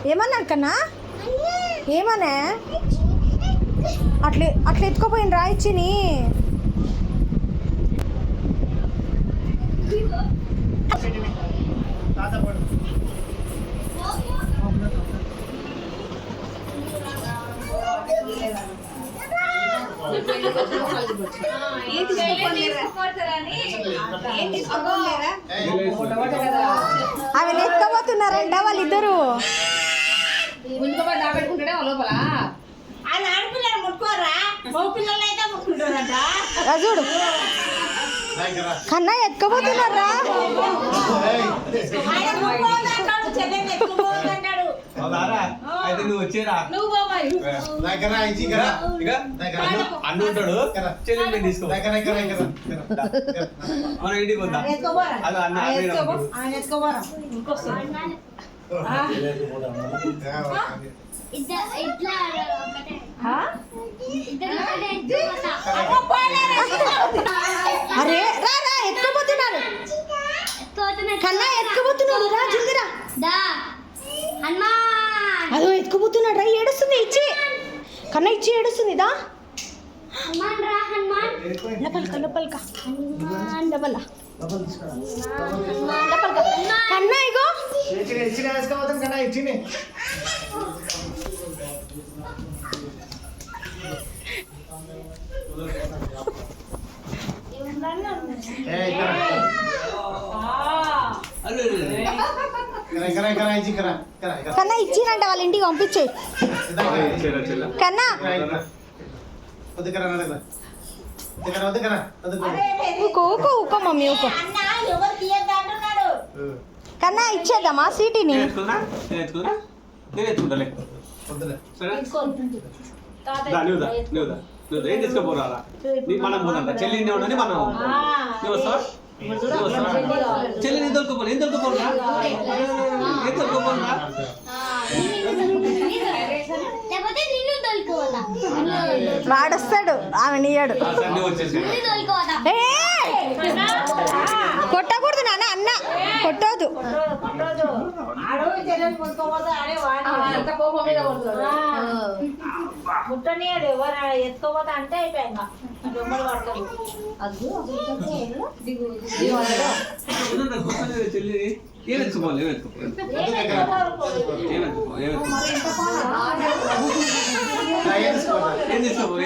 ఏమన్నా కన్నా ఏమన్నా అట్లా అట్లా ఎత్తుకోపోయిన రాయిచ్చిని అవి ఎత్తుకోబోతున్నారంట వాళ్ళిద్దరు. చూడు కన్నా ఎత్తుకోబోతున్నారా? నువ్వు వచ్చేరా అన్ను ఉంటాడు చెల్లి తీసుకో మన ఇంటికి వద్దా అలా అన్న అరే రా రా ఎత్తుకోబోతున్నారు కన్నా ఎత్తుకోబోతున్నాడు రా జల్దిరా అదో ఎత్తుకోబోతున్నాడు రా ఏడుస్తుంది ఇచ్చి కన్నా ఇచ్చి ఏడుస్తుంది దా కన్నా ఇగో కన్నా ఇచ్చినంట వాళ్ళ ఇంటికి పంపించే కన్నా ఊకో ఊకో మమ్మీ ఊకో కన్నా ఇచ్చేద్దామా సీటీని ఏం తీసుకోపోరా మనం పోదా చెల్లి ఉండని మనం నువ్వు వస్తావా చెల్లిని దొరకపోలే ఏం దొరకపోరా ఏం దొరకపోరా వాడొస్తాడు ఆమె నీయాడు కొట్టకూడదు నాన్న అన్న కొట్టదు ముట్టనియాడు ఎవరు ఎత్తుకోపోతా అంటే అయిపోయాక చెల్లి ఏం ఎత్తుకోవాలి ఏం తీసుకోవాలి